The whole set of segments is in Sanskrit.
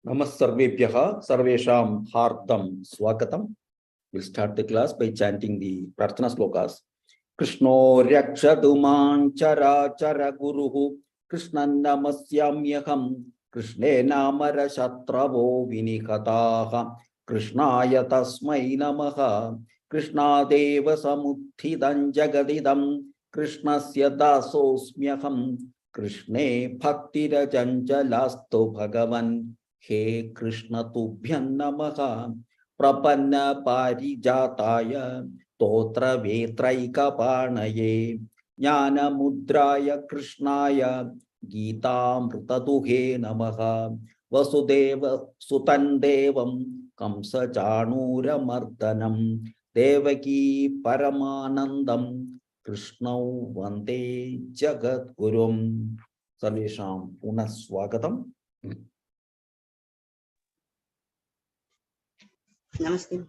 Namasarvebhyah sarvesham hardam swagatam. We'll start the class by chanting the Prarthana Shlokas. Krishno Rakshatu man chara chara guruhu Krishnan namasyamyaham Krishne namara shatravo vinikataha Krishnaya tasmai namaha Krishna deva samutthidam jagadidam Krishnasya dasosmyaham Krishne bhaktirajanjalasto bhagavan He Krishna tubhyan namaha Prapanna parijataya Totra vetraika panaye Jnana mudraya Krishnaya Gita mritaduhe namaha Vasudeva sutandevam Kamsa chanura mardanam Devaki paramanandam Krishnau vande jagat gurum Sarvesham punaswagatam. Namaste.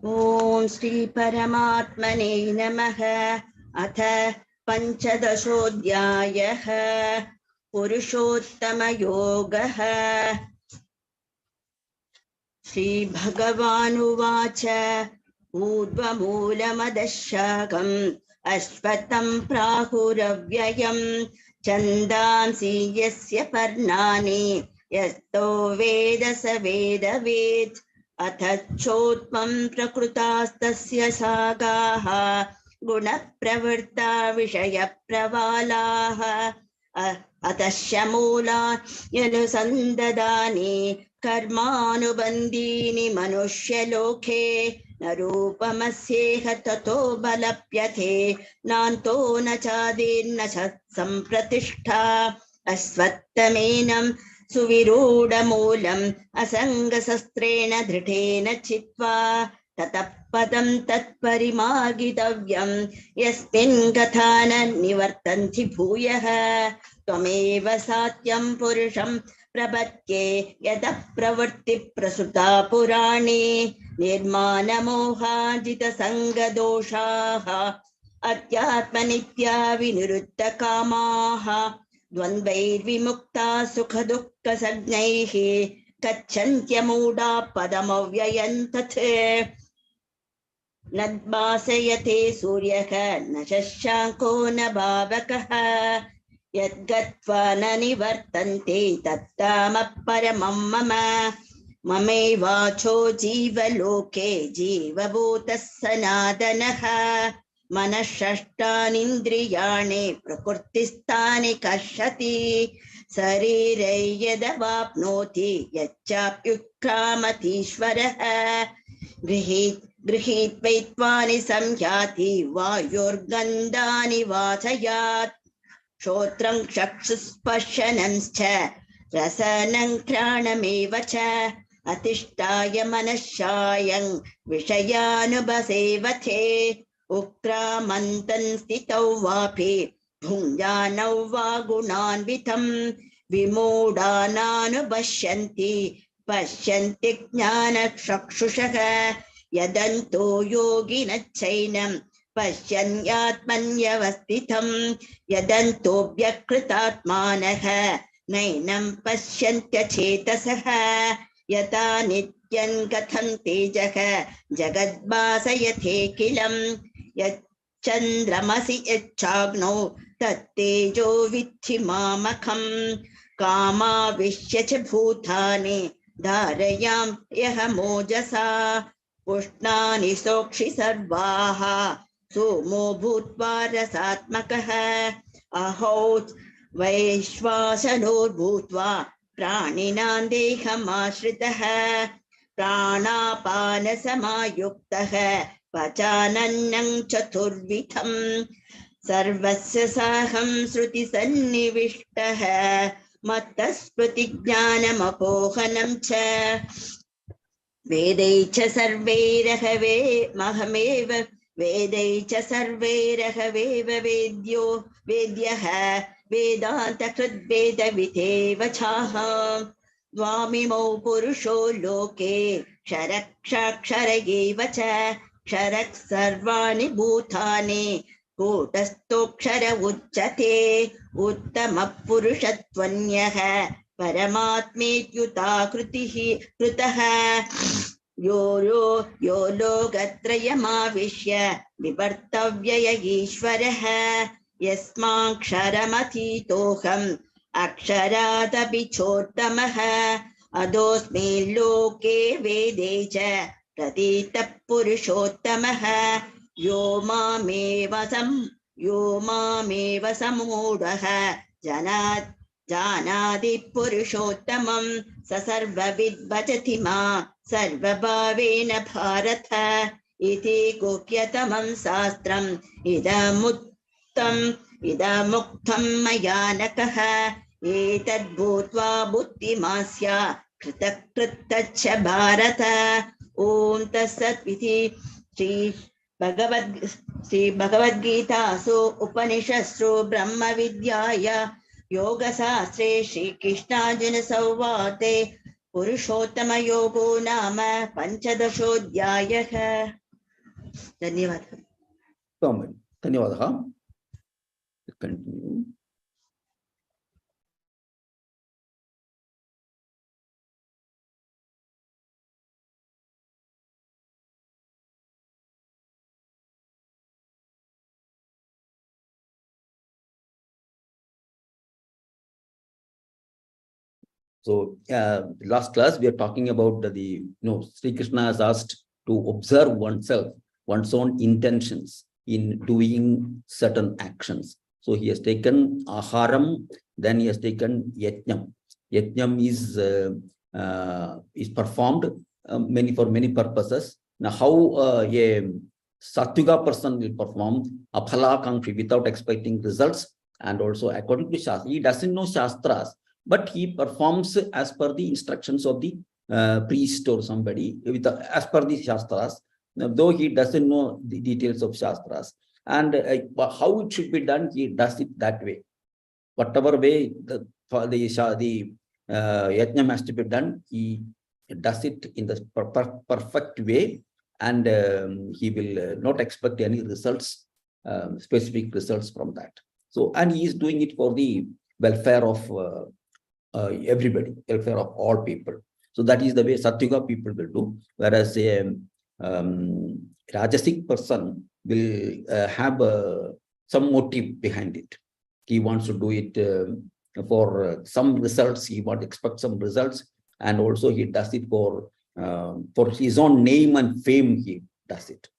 Om Shri Paramatmane Namaha Atha Panchadashodhyayah Purushottama Yogaha Shri Bhagavanu Vacha Udva Mulamadashakam Ashvatam Prahuravyayam Chandansi Yasya Parnani Yasto Veda Saveda Ved Athachotmam Prakrutastasya Sagaha Guna Pravarta Vishaya Pravalaha Atashamula Yanusandadani Karmanubandini Manushya-loke Narupamasyeha tato balapyate Nanto nachadirna sampratishtha Asvattamenam suvirudamulam Asangasastrena dhritena chitva Tatapadam tatparimargitavyam Yasmin gathana nivartanti bhuyaha Tvameva satyam purusham Prabhatye yada pravarti prasuta purani nirmana mohajita sanga doshaha atyatma nitya vinirutta kamaha dvandvair vimukta sukha dukkha sagnaihi kacchantya muda padamavyayantathe nadbhasayate suryaka nashashanko nabhavakaha Yadgatva nanivartante tattama paramam mama Mame vacho jiva loke jiva bhutas sanadanaha Manashashtanindriyane prakurtistani kashati Sarire yadavapnoti yachapyukramatishvaraha Grihit vaitvani samhyati vayurgandani vachayat Shotram Chakshusparshanamscha Rasanam Kranamevacha Atishtaya Manashayang Vishayanubhasevate Ukramantan Stitau Vapi Bhunjanau Vagunanvitam Vimudananubhashyanti Pashyanti Jnana Chakshushaha Yadanto Yoginacchainam Pashyanyatmanyavastitam Yadanto Vyakritatmanaha Nainam Pashyantya Chetasaha Yata Nityan Katham Tejaha Jagadbhasayate Kilam Yachandramasi Yachagno Tattejo Vichimamakam Kama Vishyacha Bhutani Dharayam Yahamojasa Pushnani Sokshi Sarvaha Sumo Bhutva Rasatmakaha Ahot Vaishvasanor Bhutva Praninandekhamashritaha Pranapana Samayuktaha Pachanannam Chaturvitham Sarvasya Saham Sruti Sannivishtaha Mattasprati Jnanam Cha Vedaicha sarvairahave mahameva Vedaicha sarvairahave vedyo vedyaha Vedanta kridveda viteva chaha Dvamimo purusho loke Ksharak shaksharayeva cha Ksharak sarvani bhutani कूटस्थोऽक्षर उच्यते उत्तमः पुरुषत्वन्यः परमात्मेत्युता कृतः यो लोकत्रयमाविश्य विवर्तव्यय ईश्वरः यस्माक्षरमतीतोऽहम् अक्षरादपि चोत्तमः अधोऽस्मि लोके वेदे च प्रतीतः पुरुषोत्तमः यो मामेव समूढः जानाति पुरुषोत्तमं स सर्वविद् भजति मां सर्वभावेन भारत इति गुह्यतमं शास्त्रम् इदमुक्तं मया नकः एतद्भूत्वा बुद्धिमान् स्यात् कृतकृत्यश्च भारत। ॐ तत्सत् इति श्रीभगवद्गीतासु उपनिषत्सु ब्रह्मविद्यायां योगशास्त्रे श्रीकृष्णार्जुनसंवादे पुरुषोत्तमयोगो नाम पञ्चदशोऽध्यायः। धन्यवादः। धन्यवादः। Continue. So last class we are talking about Sri Krishna has asked to observe oneself, one's own intentions in doing certain actions. So he has taken aharam, then he has taken yajnam. Yajnam is performed for many purposes. Now, how a Satyuga person will perform aphalakankshi without expecting results, and also according to Shastra, he doesn't know Shastras, but he performs as per the instructions of the priest or somebody, as per the Shastras, though he doesn't know the details of Shastras. And how it should be done, he does it that way. Whatever way the yajnam has to be done, he does it in the perfect way, and he will not expect any results, specific results from that. So, and he is doing it for the welfare of everybody, welfare of all people. So that is the way Satyuga people will do, whereas a Rajasic person will have some motive behind it. He wants to do it for some results. He wants to expect some results, and also he does it for his own name and fame. He does it.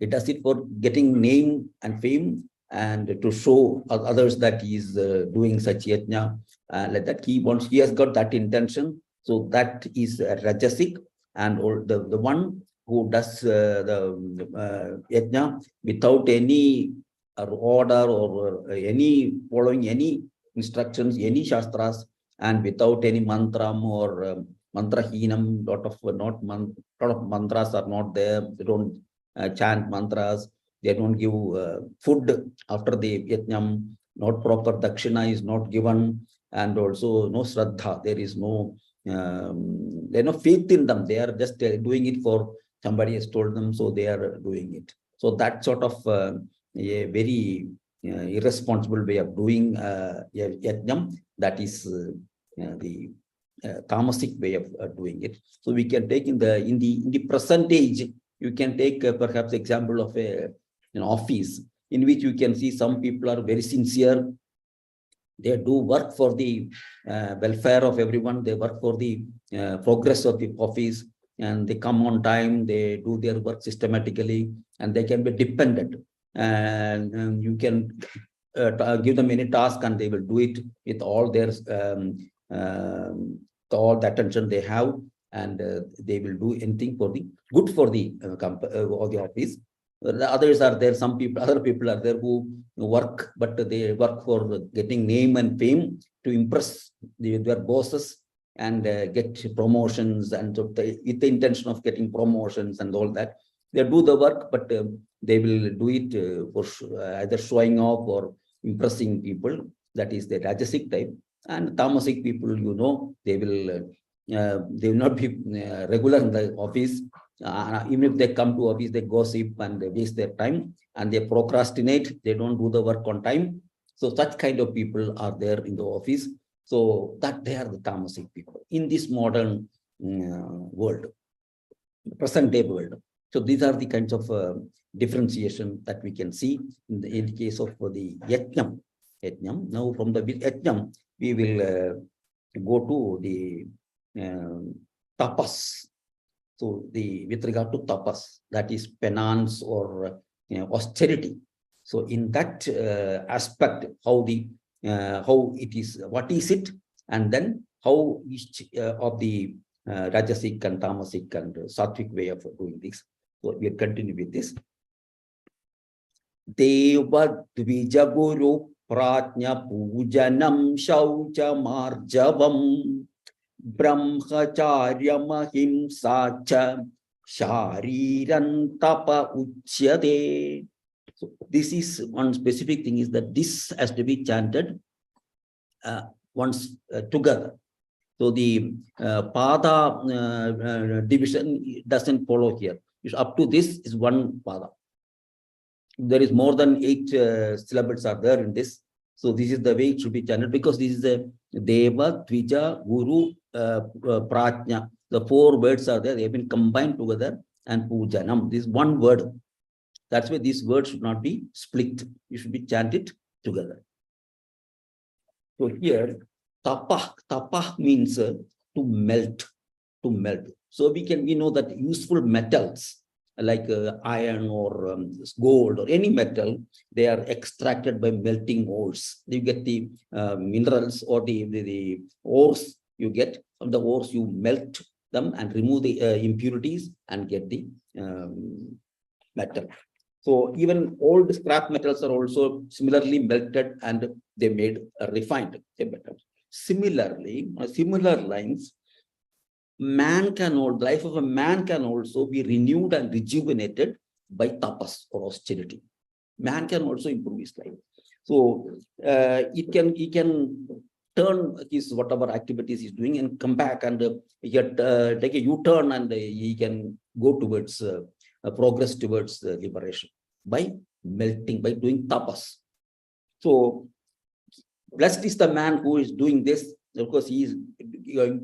He does it for getting name and fame, and to show others that he is doing such yajna, like that. He has got that intention. So that is Rajasic, and the one who does the yajna without any order or any following any instructions, any shastras, and without any mantram or mantrahinam. Lot of mantras are not there. They don't chant mantras. They don't give food after the yajnam. Not proper dakshina is not given, and also no shraddha. There is no faith in them. They are just doing it for somebody has told them, so they are doing it. So that sort of a very irresponsible way of doing yajnam, that is the tamasic way of doing it. So we can take in the present age, you can take perhaps example of an office in which you can see some people are very sincere. They do work for the welfare of everyone. They work for the progress of the office, and they come on time. They do their work systematically, and they can be dependent. And you can give them any task, and they will do it with all their all the attention they have, and they will do anything for the good for the or the office. The others are there. Other people are there who work, but they work for getting name and fame to impress their bosses and get promotions, and so with the intention of getting promotions and all that. They do the work, but they will do it for either showing off or impressing people. That is the Rajasic type. And Tamasic people, they will not be regular in the office. Even if they come to office, they gossip and they waste their time. and they procrastinate. They don't do the work on time. So such kind of people are there in the office. So that they are the tamasic people in this modern world, present day world. So these are the kinds of differentiation that we can see in the case of the yajnam. Now from the yajnam, we will go to the tapas. So with regard to tapas, that is penance or austerity. So in that aspect, how it is, what is it, and then how each of the Rajasic and Tamasic and Sattvic way of doing this. So we'll continue with this. Deva Dvija Guru Pratnya Pujanam Shaucha Marjavam Brahmacharya Mahimsa Cha Shariran Tapa Uchyate. So this is one specific thing, is that this has to be chanted once together. So the pada division doesn't follow here. Up to this is one pada. There is more than 8 syllables are there in this. So this is the way it should be chanted, because this is the Deva, Tvija, Guru, Prajna. The 4 words are there. They have been combined together, and Pujanam. This is one word. That's why these words should not be split. You should be chanted together. So here, tapah means to melt, So we know that useful metals like iron or gold or any metal, they are extracted by melting ores. You get the minerals or the ores you get. From the ores, you melt them and remove the impurities and get the metal. So even old scrap metals are also similarly melted and they made refined metal. Similarly, on similar lines, the life of a man can also be renewed and rejuvenated by tapas or austerity. Man can also improve his life. So he can turn his whatever activities he's doing and come back and take a U-turn, and he can go towards progress towards liberation by melting, by doing tapas. So blessed is the man who is doing this. Of course, he is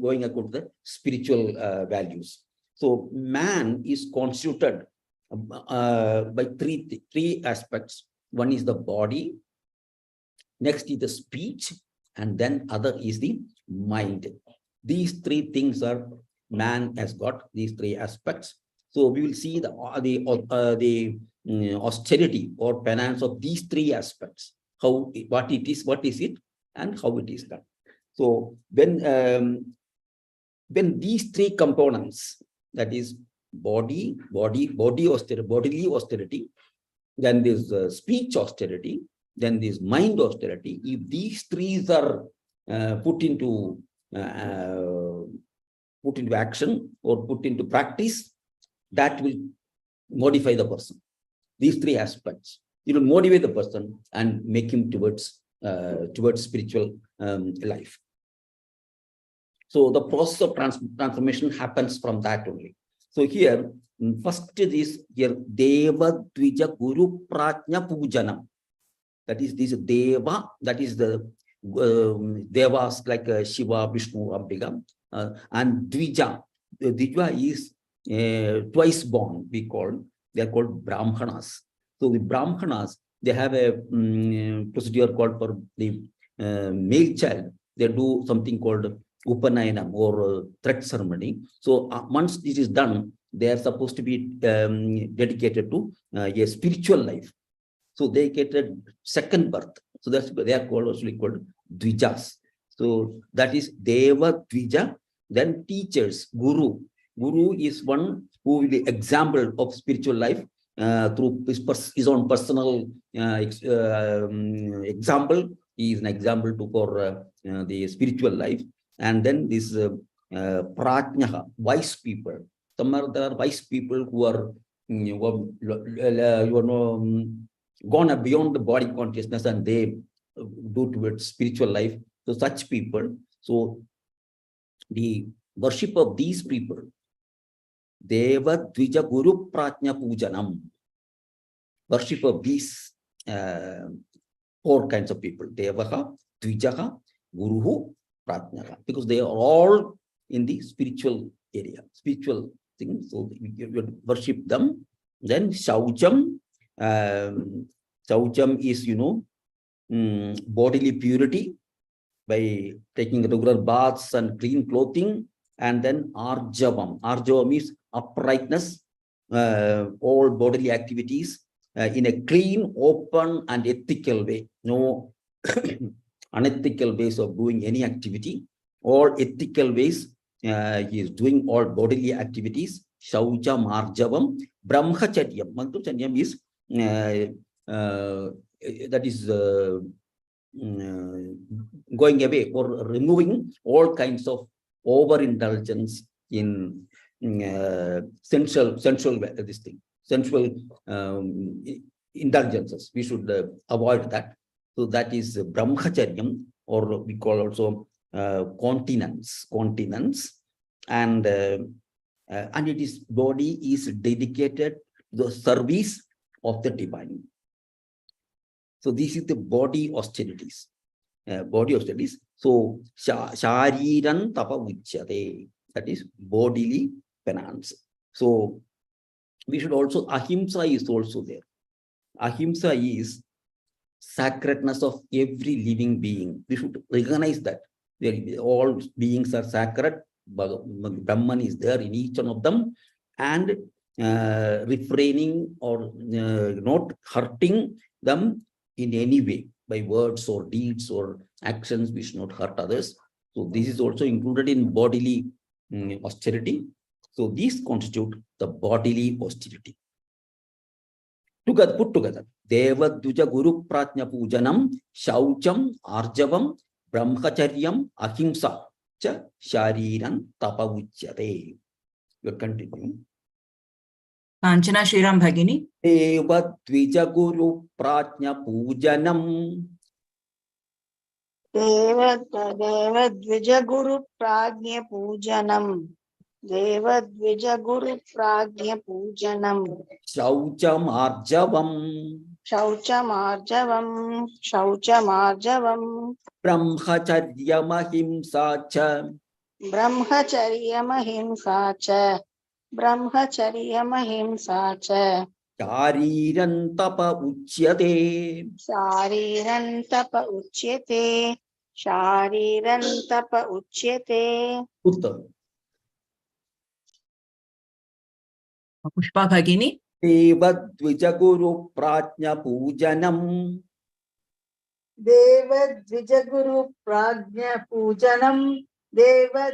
going according to the spiritual values. So man is constituted by three aspects. One is the body, next is the speech, and then other is the mind. These 3 things are, man has got these 3 aspects. So we will see the austerity or penance of these 3 aspects. What is it, and how it is done. So when these 3 components, that is bodily austerity, then this speech austerity, then this mind austerity, if these 3 are put into action or put into practice, that will modify the person. These 3 aspects, it will motivate the person and make him towards spiritual life. So the process of transformation happens from that only. So here, first is here Deva Dvija Guru Prajna Pujanam. That is this Deva, that is the Devas like Shiva, Vishnu, Ambika, and Dvija. Dvija is twice born, they are called Brahmanas. So the Brahmanas, they have a procedure called for the male child. They do something called Upanayanam or thread ceremony. So once it is done, they are supposed to be dedicated to a spiritual life. So they get a second birth. So they are called Dvijas. So that is Deva Dvija. Then teachers, Guru. Guru is one who will be example of spiritual life through his own personal example. He is an example for the spiritual life. And then this Prajnaha, wise people. There are wise people who are gone beyond the body consciousness and they do towards spiritual life. So such people, so the worship of these people, Deva Dvija Guru Prajna Pujanam. worship of these four kinds of people: Devaha, Dvijaha, Guruhu, Pratnyaha, because they are all in the spiritual area, spiritual things. So you worship them. Then Shaucham. Shaucham is, bodily purity by taking regular baths and clean clothing. And then Arjavam. Arjavam is uprightness, all bodily activities in a clean, open, and ethical way. No unethical ways of doing any activity. All ethical ways, he is doing all bodily activities. Shaucha Marjavam. Brahmacharyam. Brahmacharyam is that is going away or removing all kinds of overindulgence in sensual indulgences. We should avoid that. So that is brahmacharyam, or we call also continence, and it is body is dedicated to the service of the divine. So this is the body austerities. So shariran tapa uchyate, that is bodily penance. So we should also, ahimsa is also there. Ahimsa is sacredness of every living being. We should recognize that all beings are sacred. Brahman is there in each one of them, and refraining or not hurting them in any way by words or deeds or actions. We should not hurt others. So this is also included in bodily austerity. So these constitute the bodily austerity. Put together, Deva Duja Guru Pratnya Pujanam, Shaucham, Arjavam, Brahmacharyam, Ahimsa, Cha Shariran Tapa Uchyate. You are continuing. Kanchana Shriram Bhagini. Deva Dvija Guru Pratnya Pujanam. Deva Dvija Guru Pratnya Pujanam. Deva Dvija Guru Pratnya Pujanam. Shaucham Arjavam. Shauchamarjavam. Brahmacharyam Ahimsa Cha. Brahmacharyam Ahimsa Cha. Shariran Tapa Uchyate. Shariran Tapa Uchyate. Uttam. Pushpa Bhagini. Deva Dvija Guru Pratnya Pujanam. Deva Dvija Guru Prajna Pujanam. Deva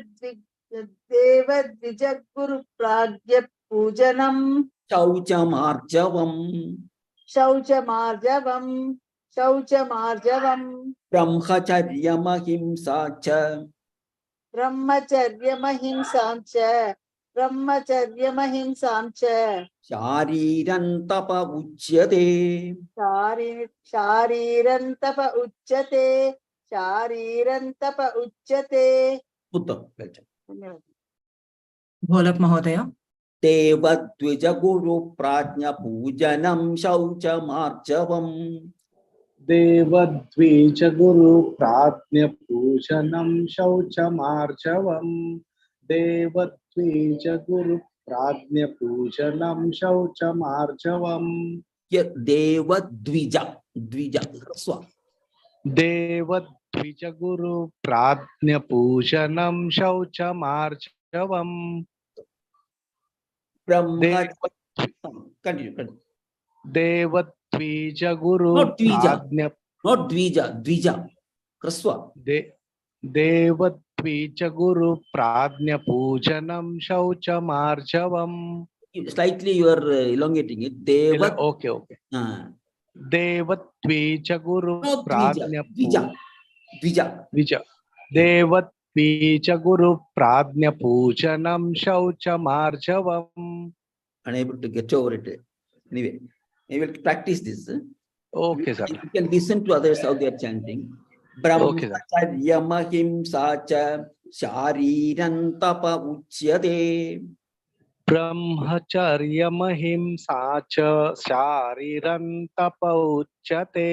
Dvija Guru Prajna Pujanam. Shauchamarjavam. Brahmacharyam Ahimsa Cha. Brahmacharyam Ahimsa. Shariran Tapa Uchyate. Shariran Tapa Uchyate. Uttam. Bholak Mahodaya. Deva Dvija Guru Pratnya Pujanam, Shauchamarjavam. Devadvija Guru Pratnya Pujanam Shauchamarjavam. Devadvija Guru Pratnya Pujanam Shauchamarjavam. Deva Dvija. Dvija. Devadvija Guru Pratnya Pujanam Shauchamarjavam. Continue. Devadvija Guru Not Dvija. Pratnya. Not Dvija. Kraswa. Devadvija Guru Pratnya Pujanam Shauchamarjavam. Slightly you are elongating it. Deva. Okay. Devadvija Guru Pratnya Dvija. Devadvija Guru Pratnya Pujanam Shauchamarjavam. Unable to get over it. Anyway, I will practice this. Okay, sir. You can listen to others how they are chanting. Brahmacharyam Ahimsa Cha Shariran Tapa Uchyate. ब्रह्मचर्यमहिंसा च शारीरन्तप उच्यते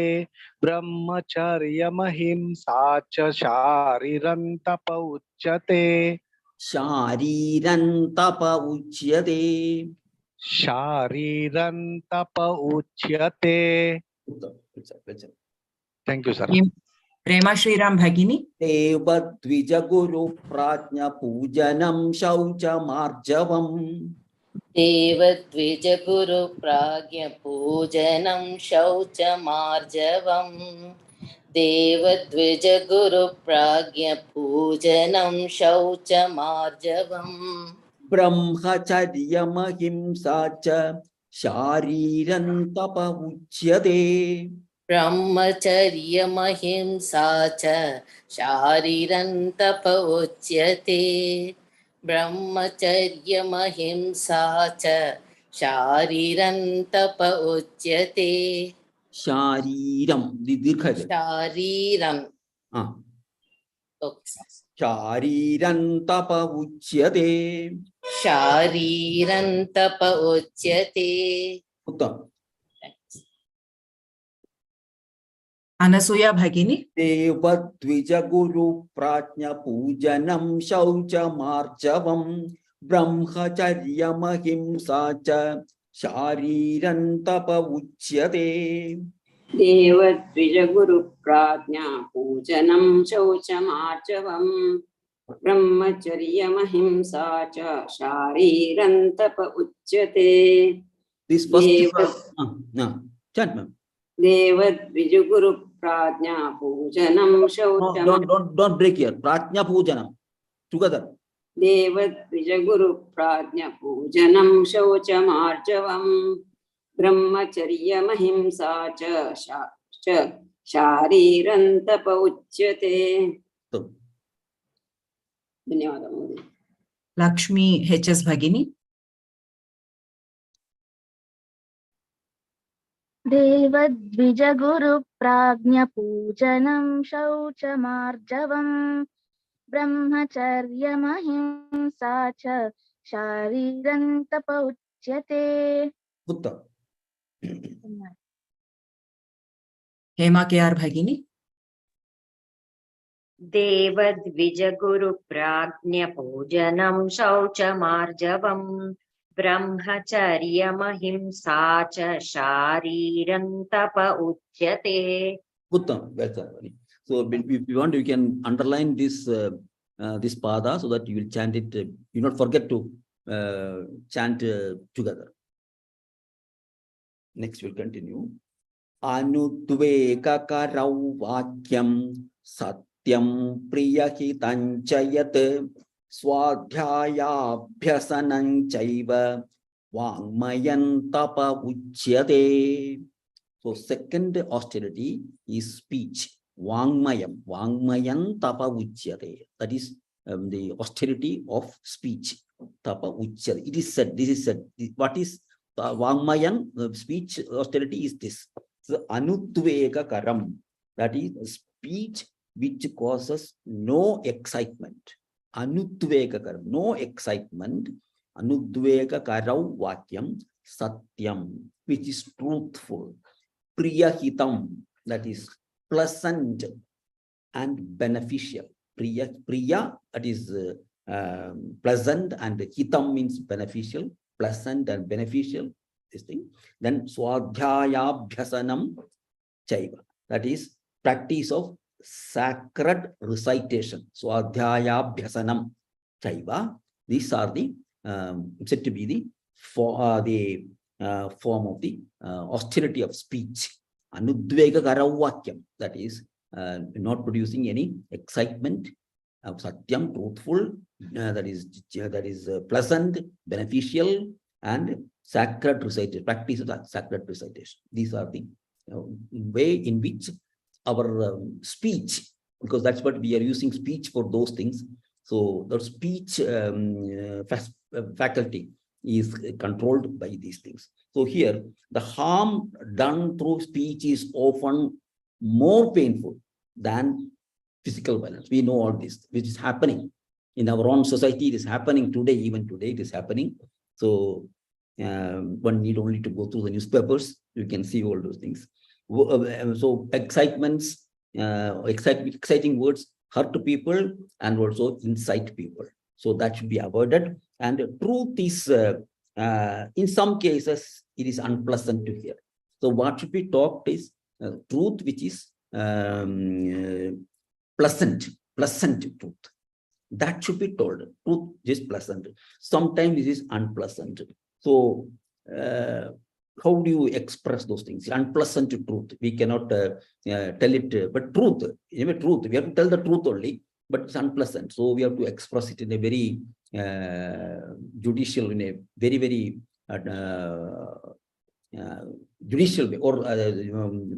ब्रह्मचर्यमहिंसा च शारीरन्तप उच्यते शारीरन्तप उच्यते. शारीरन्तप उच्यते. Thank you, sir. Prema Shriram Bhagini. देवद्विज गुरु प्राज्ञ पूजनम शौचमार्जवम्. देवद्विजगुरुप्राज्ञपूजनं शौचमार्जवम् देवद्विजगुरुप्राज्ञपूजनं शौचमार्जवम् ब्रह्मचर्यमहिंसा च शारीरन्तप उच्यते. ब्रह्मचर्यमहिंसा च शारीरन्तप उच्यते ब्रह्मचर्यमहिंसा च शारीरन्तप उच्यते शारीरम दीर्घ शारीरं शारीरन्तप उच्यते. शारीरन्तप उच्यते. उत्तम. Anasuya Bhagini. देवद्विज गुरु प्राज्ञ पूजनम शौचमार्जवम् ब्रह्मचर्यमहिंसा च शारीरन्तप उच्यते. देवद्विजगुरुप्राज्ञा पूजनं शौचमार्जवम् ब्रह्मचर्यमहिंसा च शारीरन्तप उच्यते. This first देवद्विजगुरुप्राज्ञा पूजनं शौचमार्जवम्. don't break here. Prajna pujanam together. देवद्विजगुरुप्राज्ञा पूजनं शौचमार्जवम् ब्रह्मचर्यमहिंसा च शारीरन्तप उच्यते. धन्यवादः महोदय. Lakshmi HS Bhagini. देवद्विजगुरुप्राज्ञपूजनं शौचमार्जवम् ब्रह्मचर्यमहिंसा च शारीरन्तप उच्यते. उत्तम. Hema KR Bhagini. देवद्विजगुरुप्राज्ञपूजनं शौचमार्जवम् ब्रह्मचर्यमहिंसा च शारीरन्तप उच्यते. Uttam. So if you want, you can underline this this pada so that you will chant it. You not forget to chant together. Next we'll continue. Anudvegakarau vakyam satyam priyahitam chayat swadhyayabhyasanam chaiva vangmayan tapa uchyate. So second austerity is speech. Vangmayam. Vangmayan tapa uchyate. That is the austerity of speech. Tapa uchyate. It is said. This is said. What is Vangmayan speech austerity is this. So Anudvega karam. That is speech which causes no excitement. Anudvega karam. No excitement. Anudvega karau vakyam satyam, which is truthful. Priyahitam, that is pleasant and beneficial. Priya, that is pleasant, and hitam means beneficial, pleasant and beneficial, this thing. Then swadhyayabhyasanam chaiva, that is practice of sacred recitation. Swadhyayabhyasanam chaiva. These are the said to be the form of the austerity of speech. Anudvega karavakyam, that is not producing any excitement. Satyam, truthful, that is pleasant, beneficial, and sacred recitation, practice of that sacred recitation. These are the way in which our speech, because that's what we are using speech for those things. So the speech faculty is controlled by these things. So here, the harm done through speech is often more painful than physical violence. We know all this, which is happening in our own society. It is happening today, even today it is happening. So one need only to go through the newspapers. You can see all those things. So excitements, exciting words hurt people and also incite people. So that should be avoided. And truth is, in some cases, it is unpleasant to hear. So what should be talked is truth which is pleasant truth. That should be told. Truth is pleasant. Sometimes it is unpleasant. So how do you express those things? Unpleasant truth. We cannot tell it, but truth, even truth, we have to tell the truth only, but it's unpleasant. So we have to express it in a very judicial, in a very, very judicial way, or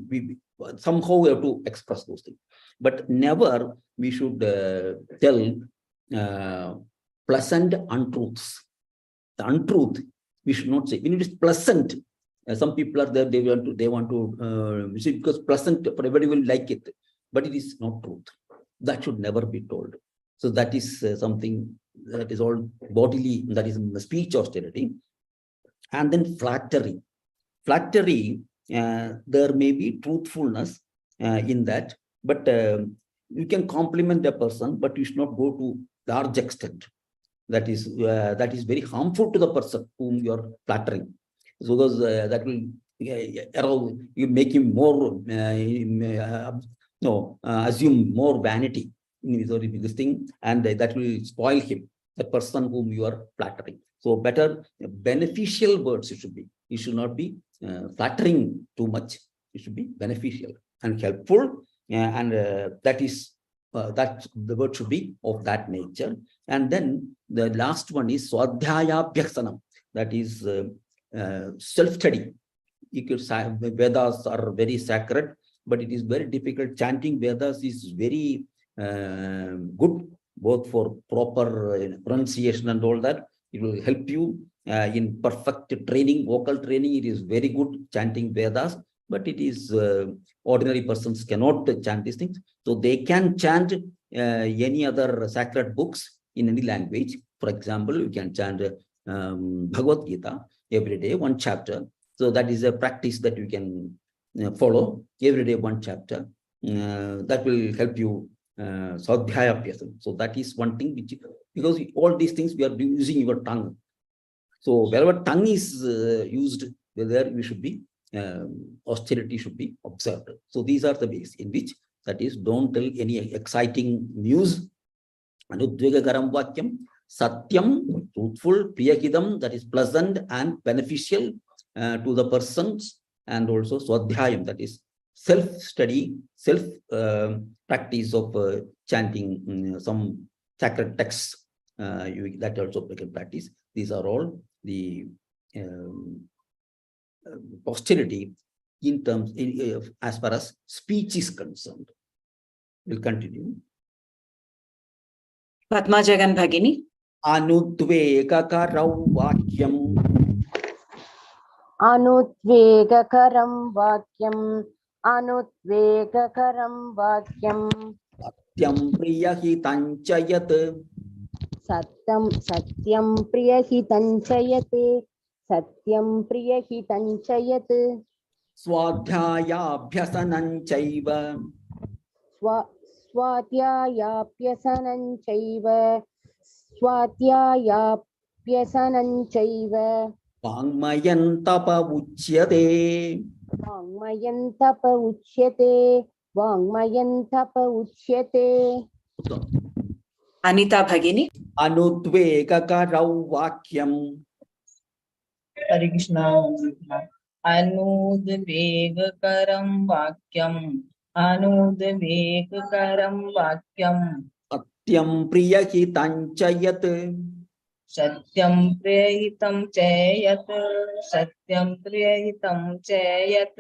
we somehow we have to express those things. But never we should tell pleasant untruths. The untruth we should not say. When it is pleasant, some people are there, they want to see, because pleasant, everybody will like it, but it is not truth. That should never be told. So that is something that is all bodily, that is speech austerity. And then flattery. Flattery, there may be truthfulness in that, but you can compliment a person, but you should not go to large extent. That is very harmful to the person whom you are flattering. So because that will you make him more assume more vanity in this thing, and that will spoil him, the person whom you are flattering. So better beneficial words it should be. You should not be flattering too much. It should be beneficial and helpful, and that is that the word should be of that nature. And then the last one is swadhyayabhyasanam. That is self-study. Vedas are very sacred, but it is very difficult. Chanting Vedas is very good, both for proper pronunciation and all that. It will help you in perfect training, vocal training. It is very good chanting Vedas, but it is ordinary persons cannot chant these things. So they can chant any other sacred books in any language. For example, you can chant Bhagavad Gita every day, one chapter. So that is a practice that you can follow every day, one chapter. That will help you. Swadhyayabhyasam. So that is one thing which, because all these things we are using your tongue. So wherever tongue is used, there we should be austerity should be observed. So these are the ways in which, that is, don't tell any exciting news. Anudvegagaram vakyam, satyam, truthful, priyahidam, that is pleasant and beneficial to the persons, and also swadhyayam, that is self-study, self-practice of chanting some sacred texts, that also we can practice. These are all the austerity in terms, as far as speech is concerned. We'll continue. Padmajagan Bhagini. Anudvegakarau vakyam. Anudvegakaram vakyam. Anudvegakaram vakyam. Satyam priyahitanchayat. Satyam priyahitanchayat. Satyam priyahitanchayat. Swadhyayabhyasananchaiva. Swadhyayabhyasananchaiva. Swadhyayabhyasananchaiva. Vangmayantapa uchyate. Vangmayantapa uchyate. Vangmayantapa uchyate. Anita Bhagini. Anudvegakarau vakyam. Hare Krishna. Anudvegakaram vakyam. Anudvegakaram vakyam. Satyam priyahitanchayat. Satyam priyahitam chayat. Satyam priyahitam chayat.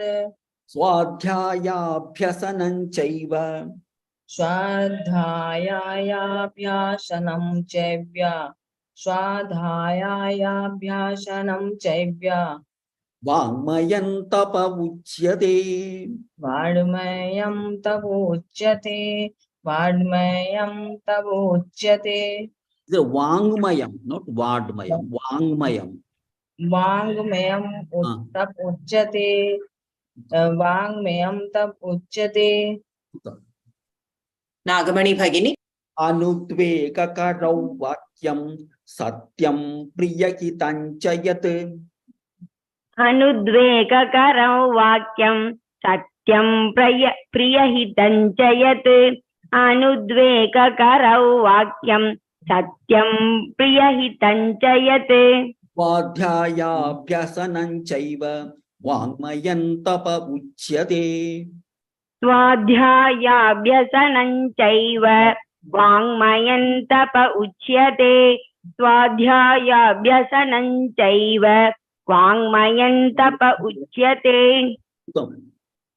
Swadhyayabhyasananchaiva. Swadhyayabhyasanam chaivya. Swadhyayabhyasanam chaivya. Vangmayantapa uchyate. Vadmayam tavuchyate. Vadmayam tavuchyate. The Vangmayam, not Vadmayam. Vangmayam. वाङ्मयं तप उच्यते वाङ्मयं तप उच्यते Nagamani Bhagini. Anudvegakaro vakyam satyam priyahitanchayat. अनुद्वेगकरं वाक्यं सत्यं प्रियहितं च यत् अनुद्वेगकरं वाक्यं सत्यं प्रियहितं च यत् Swadhyayabhyasanam chaiva vangmayan tapa uchyate. स्वाध्यायाभ्यसनं चैव वाङ्मयं तप उच्यते स्वाध्यायाभ्यसनं चैव वाङ्मयं तप उच्यते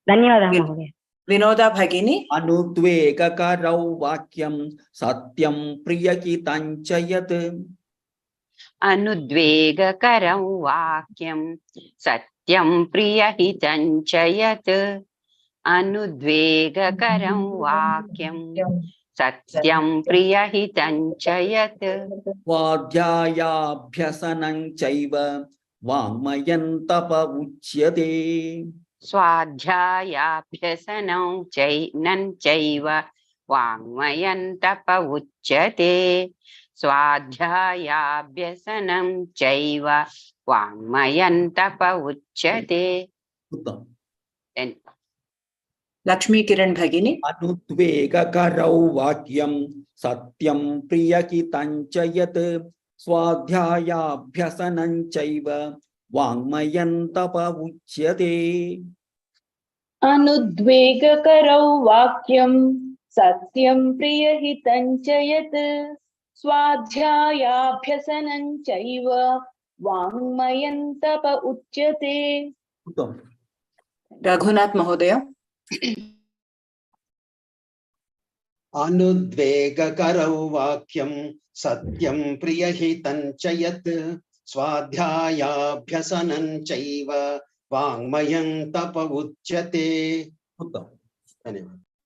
धन्यवादः महोदय Vinoda Bhagini. Anudvegakaro vakyam satyam priyahitanchayat. अनुद्वेगकरं वाक्यं सत्यं प्रियहितं च यत् अनुद्वेगकरं वाक्यं सत्यं प्रियहितं च यत् Swadhyayabhyasanam chaiva vangmayan tapa uchyate. स्वाध्यायाभ्यसनं चैव वाङ्मयं तप उच्यते स्वाध्यायाभ्यसनं चैव वाङ्मयं तप उच्यते Lakshmi Kiran Bhagini. Anudvegakaro vakyam satyam priyahitanchayat. Swadhyayabhyasanam chaiva vangmayan tapa uchyate. अनुद्वेगकरौ वाक्यं सत्यं प्रियहितं च यत् स्वाध्यायाभ्यसनं चैव वाङ्मयं तप उच्यते Raghunath Mahodaya. अनुद्वेगकरौ वाक्यं सत्यं प्रियहितं च यत् स्वाध्यायाभ्यसनं चैव वाङ्मयं तप उच्यते.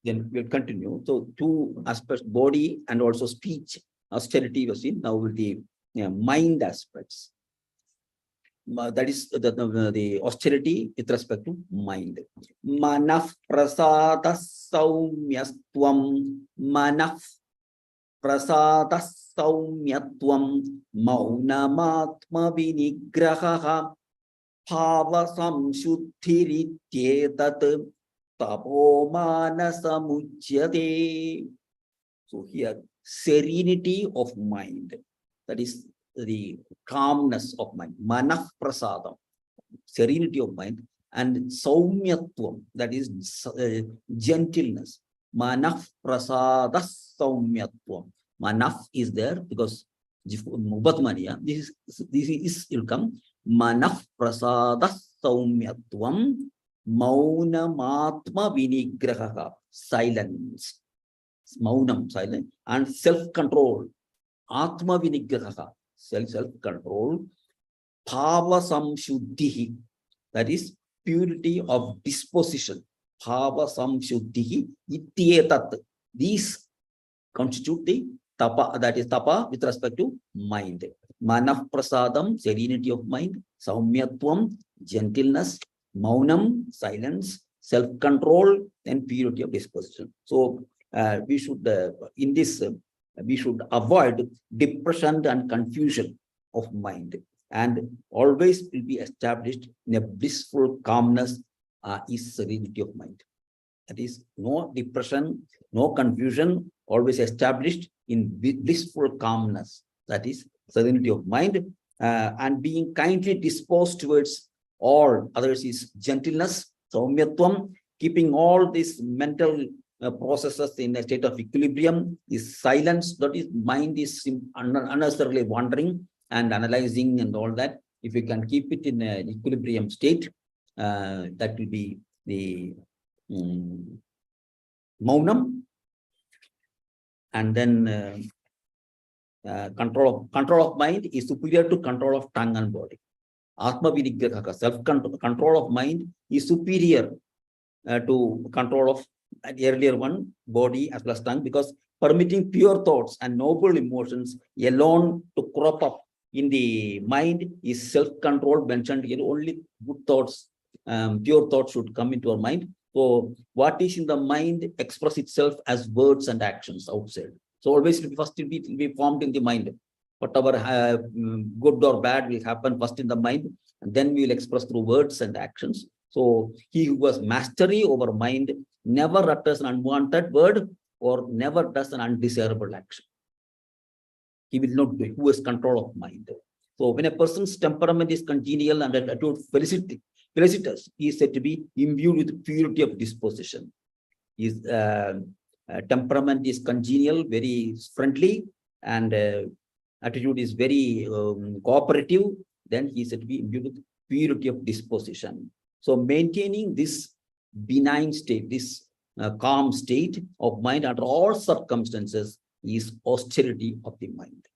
Then we'll continue. So two aspects, body and also speech. Austerity was seen. Now with the mind aspects. That is the austerity with respect to mind. Manaf prasada saumyastvam. Manaf prasada saumyatvam. Maunamatma vinigraha. Bhava samshuddhirityetat. Tapo manasamuchyate. So here, serenity of mind. That is the calmness of mind. Manah prasadam, serenity of mind, and saumyatvam, that is gentleness. Manah prasada saumyatvam. Manah is there because Mubatmaniya, this is will come. Manah prasada saumyatvam. Maunamatma vinigraha, silence. Maunam, silence, and self-control. Atma vinigraha, self-control. Bhava samshuddhihi, that is purity of disposition. Bhava samshuddhihi ityetat. These constitute the tapa, that is tapa with respect to mind. Manah prasadam, serenity of mind. Saumyatvam, gentleness. Maunam, silence. Self-control, and purity of disposition. So we should, in this, we should avoid depression and confusion of mind, and always will be established in a blissful calmness is serenity of mind. That is no depression, no confusion, always established in blissful calmness. That is serenity of mind, and being kindly disposed towards all others is gentleness, saumyatvam, keeping all these mental processes in a state of equilibrium is silence. That is, mind is unnecessarily wandering and analyzing and all that. If you can keep it in an equilibrium state, that will be the maunam. And then control of mind is superior to control of tongue and body. Atma vinigraha, self-control of mind is superior to control of the earlier one, body as well as tongue, because permitting pure thoughts and noble emotions alone to crop up in the mind is self-control mentioned here. Only good thoughts, pure thoughts should come into our mind. So what is in the mind express itself as words and actions outside. So always first it will be formed in the mind. Whatever good or bad will happen first in the mind, and then we will express through words and actions. So he who has mastery over mind never utters an unwanted word or never does an undesirable action. He will not do it. Who has control of mind? So when a person's temperament is congenial and attitude felicitous, he is said to be imbued with purity of disposition. His temperament is congenial, very friendly, and attitude is very cooperative. Then he is said to be imbued with purity of disposition. So maintaining this benign state, this calm state of mind under all circumstances is austerity of the mind.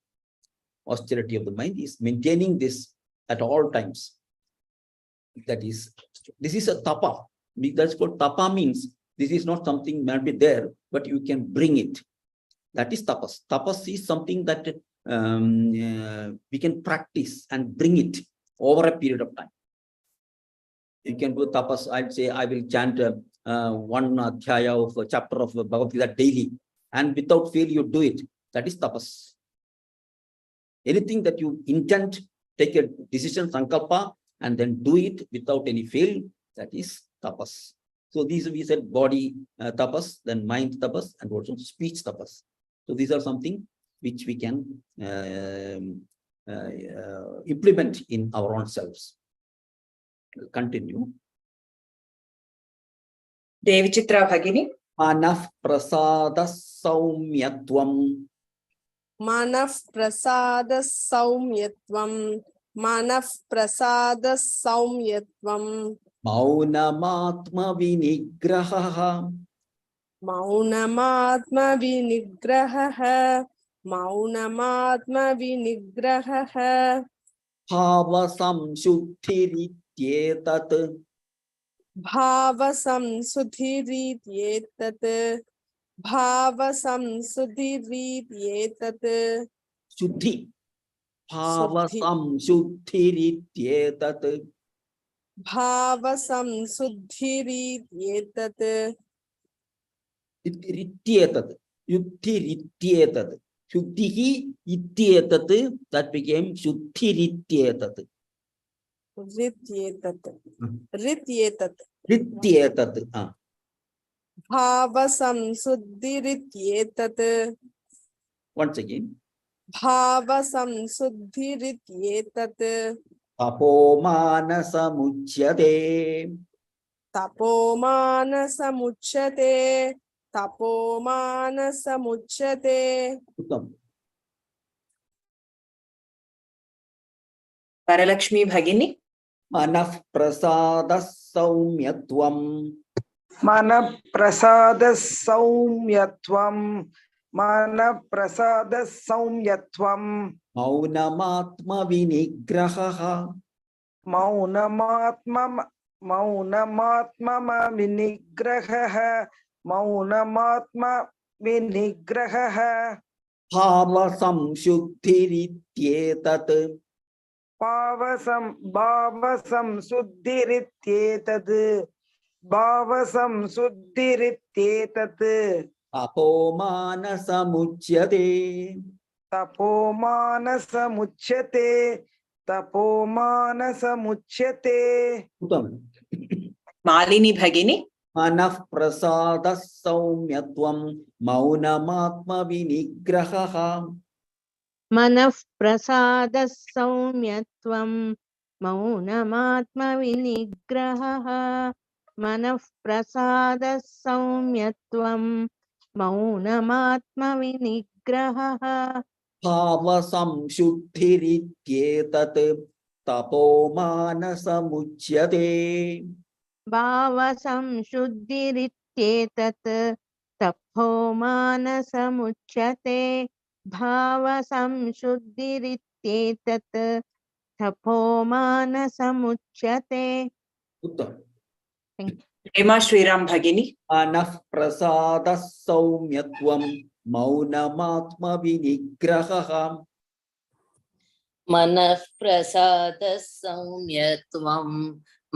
Austerity of the mind is maintaining this at all times. This is a tapa. That's what tapa means. This is not something might be there, but you can bring it. That is tapas. Tapas is something that we can practice and bring it over a period of time. You can do tapas. I'd say I will chant one adhyaya of a chapter of Bhagavad Gita daily, and without fail you do it. That is tapas. Anything that you intend, take a decision, sankalpa, and then do it without any fail, that is tapas. So these we said body tapas, then mind tapas, and also speech tapas. So these are something which we can implement in our own selves. We'll continue. Devachitra Bhagini. Manaf prasada saumyatvam. Manaf prasada saumyatvam. Manaf prasada saumyatvam. Maunamatma vinigraha. Maunamatma vinigraha. Maunamatma vinigraha. Bhava samshuddhirityetat. Bhava samshuddhirityetat. Bhava samshuddhirityetat. Shuddhi. Bhava samshuddhirityetat. Bhava samshuddhirityetat. Ittyetat. Yuddhirityetat. Shuddhihi ityetat. That became shuddhirityetat. Rityetat. Rityetat. Rityetat. Bhava samshuddhirityetat. Once again. Bhava samshuddhirityetat. Tapomana samuchyate. Tapomana samuchyate. Tapomana samuchyate. Varalakshmi Bhagini. Manaf prasada saumyatvam. Mana prasada saumyatvam. Mana prasada saumyatvam. Maunamatma vinigraha. Maunamatma vinigraha. Maunamatma vinigraha. Bhava samshuddhirityetat. Bhava samshuddhirityetat. Bhava samshuddhirityetat. Tapomana samuchyate. Tapomana samuchyate. Tapomana samuchyate. Malini Bhagini. Manaf prasada saumyatvam. Maunamatma vinigraha. Manaf prasada saumyatvam. Maunamatma vinigraha. Manaf prasada saumyatvam. Maunamatma vinigraha. Bhava samshuddhirityetat. Tapomana samuchyate. Bhava samshuddhirityetat. Tapomana samuchyate. Bhava samshuddhirityetat. Tapomana samuchyate. Hema Shriram Bhagini. Manaf prasada saumyatvam. Maunamatma vinigraha. मनः प्रसादः सौम्यत्वं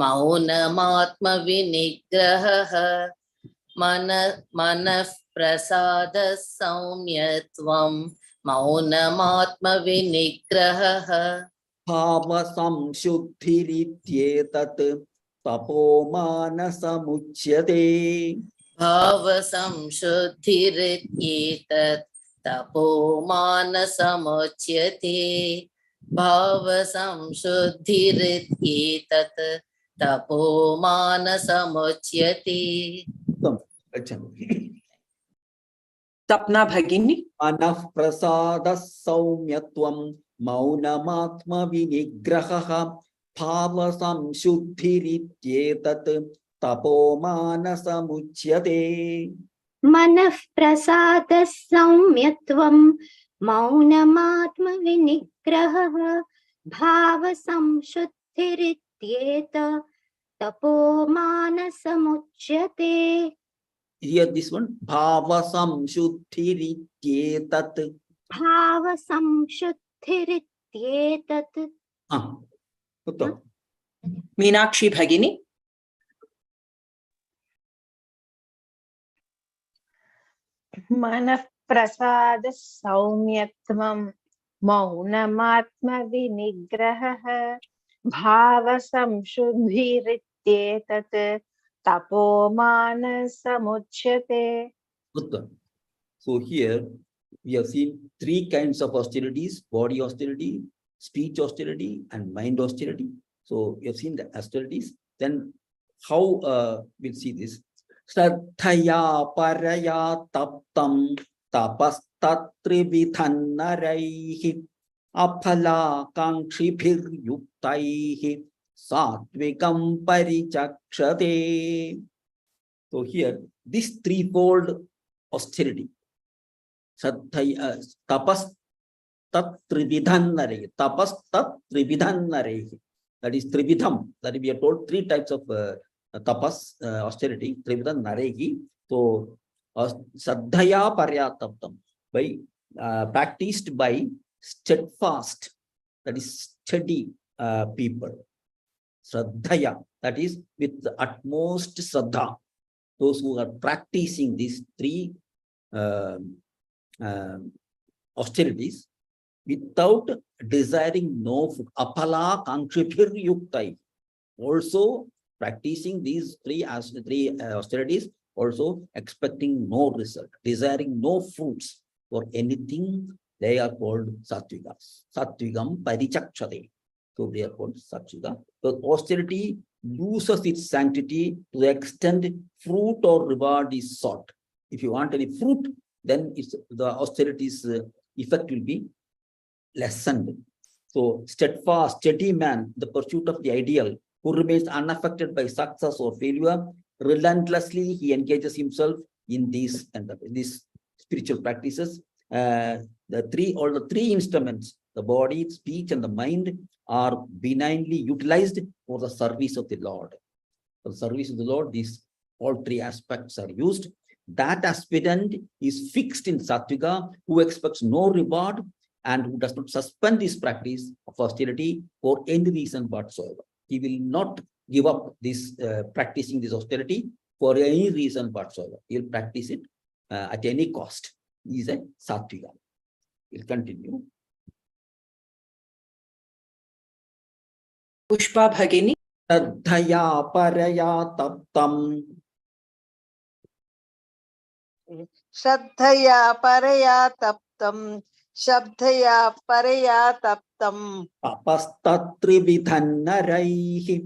मौनमात्मविनिग्रहः मनः प्रसादः सौम्यत्वं मौनमात्मविनिग्रहः भाव संशुद्धिरित्येतत् तपोमानसमुच्यते भावसंशुद्धिरित्येतत् तपोमानसमुच्यते भावसंशुद्धिरित्येतत् तपोमानसमुच्यते सपना भगिनी मनः प्रसादः सौम्यत्वं मौनमात्मविनिग्रहः भाव संशुद्धिरित्येतत् तपोमानसमुच्यते मनः प्रसादः सौम्यत्वं मौनमात्मविनिग्रहः भावसंशुद्धिरित्येतत् तपोमानसमुच्यते. Here this one, bhava samshuddhirikyetat. Bhava samshuddhirikyetat. Uttam. Meenakshi Bhagini. मनः प्रसाद सौम्यत्वं मौनमात्मविनिग्रहः भावसंशुद्धिरित्येतत् तपोमानसमुच्यते. Uttam. So here we have seen three kinds of austerities: body austerity, speech austerity, and mind austerity. So we have seen the austerities. Then how we'll see this. Shraddhaya paraya taptam tapastatrividhanaraihi aphala kankshibhir yuktaihi satvikam parichakshate. So here, this threefold austerity, tapas tat trividhanare, tapas tat trividhanare, that is trividham, that we are told three types of tapas, austerity, trividhanare. So, saddhaya paryataptam, by practiced by steadfast, that is steady people. Shraddhaya, that is with the utmost shraddha. Those who are practicing these three austerities without desiring no food. Apala kankshibhir yuktai. Also practicing these three austerities, also expecting no result, desiring no fruits for anything, they are called sattvikas. Sattvigam parichakshate. So they are called sattvika. So austerity loses its sanctity to the extent fruit or reward is sought. If you want any fruit, then the austerity's effect will be lessened. So steadfast, steady man, the pursuit of the ideal, who remains unaffected by success or failure, relentlessly he engages himself in these spiritual practices. All the three instruments, the body, speech, and the mind, are benignly utilized for the service of the Lord. For the service of the Lord, these all three aspects are used. That aspirant is fixed in Sattvika, who expects no reward and who does not suspend his practice of austerity for any reason whatsoever. He will not give up this practicing this austerity for any reason whatsoever. He will practice it at any cost. He is a Sattvika. We'll continue. Pushpa Bhagini. Shraddhaya paraya taptam. Shraddhaya paraya taptam. Shabdhaya paraya taptam. Tapastatrividhanaraihi.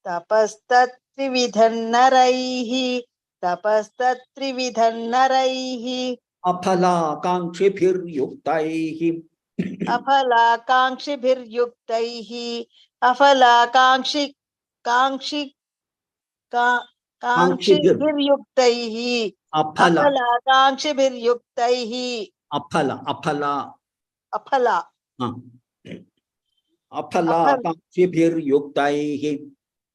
Tapastatrividhanaraihi. Tapastatrividhanaraihi. Aphala kankshibhir yuktaihi. Afala kankshibhir yuktaihi. Afala कांक्षिभिर् युक्तैः अफला कांक्षिभिर् युक्तैः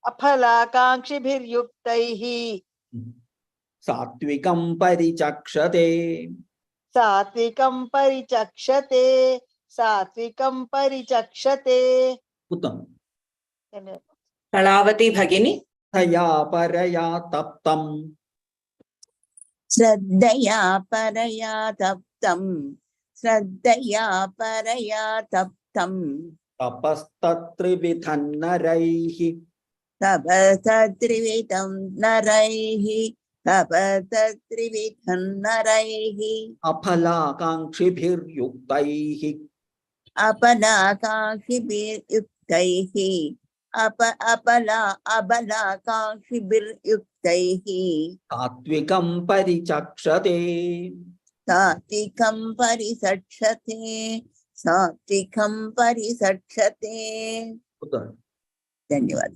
अफला कांक्षिभिर् युक्तैः सात्विकं परिचक्षते सात्विकं परिचक्षते उत्तमम्। कलावती भगिनी तया परया तप्तम् श्रद्धया परया तप्तम् श्रद्धया परया तप्तम् तपस्तत्त्रिविधन्नरैः तपस्तत्त्रिविधं नरैः तपस्तत्त्रिविधं नरैः अफलाकाङ्क्षिभिर्युक्तैः अपलाकाङ्क्षिभिर्युक्तैः अबलाकाङ्क्षिभिर्युक्तैः सात्विकं परिचक्षते सात्विकं परिसक्षते सात्विकं परिसक्षते। धन्यवाद।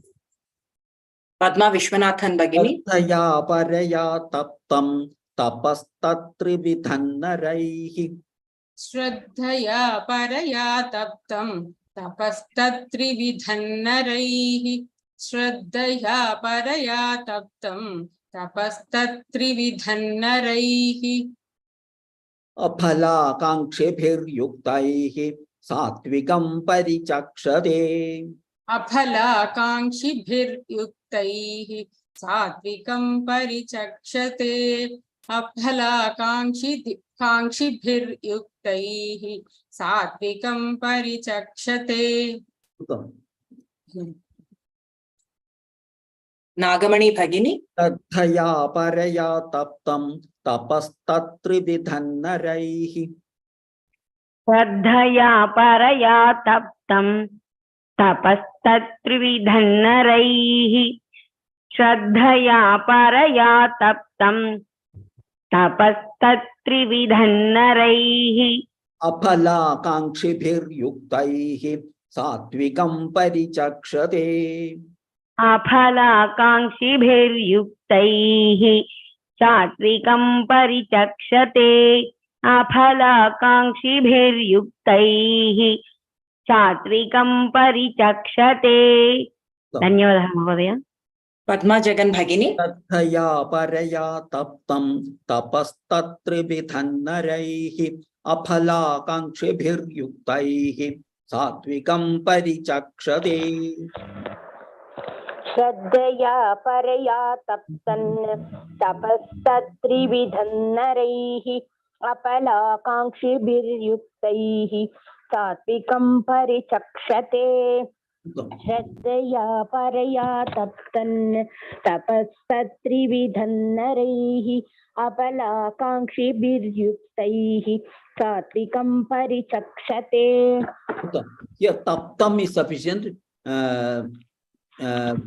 पद्मा विश्वनाथन भगिनी तया परया तप्तं तपस्तत्त्रिविधन्नरैः श्रद्धया परया तप्तं तपस्तत्त्रिविधन्नरैः श्रद्धया परया तप्तं तपस्तत्त्रिविधन्नरैः अफलाकाङ्क्षिभिर्युक्तैः सात्विकं परिचक्षते अफलाकाङ्क्षिभिर्युक्तैः सात्विकं परिचक्षते अफलाकाङ्क्षिभिर्युक्तैः सात्विकं परिचक्षते। नागमणि भगिनी श्रद्धया परया तप्तं तपस्तत्त्रिविधन्नरैः श्रद्धया परया तप्तं तपस्तत्त्रिविधन्नरैः श्रद्धया परया तप्तं तपस्तत्त्रिविधन्नरैः अफलाकाङ्क्षिभिर्युक्तैः सात्विकं परिचक्षते अफलाकाङ्क्षिभिर्युक्तैः सात्विकं परिचक्षते अफलाकाङ्क्षिभिर्युक्तैः सात्विकं परिचक्षते। धन्यवादः महोदय। पद्मा जगन भगिनी श्रद्धया परया तप्तं तपस्तत्त्रिविधन्नरैः अफलाकाङ्क्षिभिर्युक्तैः सात्विकं परिचक्षते श्रद्धया परया तप्तं तपस्तत्त्रिविधन्नरैः अफलाकाङ्क्षिभिर्युक्तैः सात्विकं परिचक्षते श्रद्धया परया तप्तं तपस्तत्त्रिविधन्नरैः अफलाकाङ्क्षिभिर्युक्तैः सात्विकं परिचक्षते। Here taptam is sufficient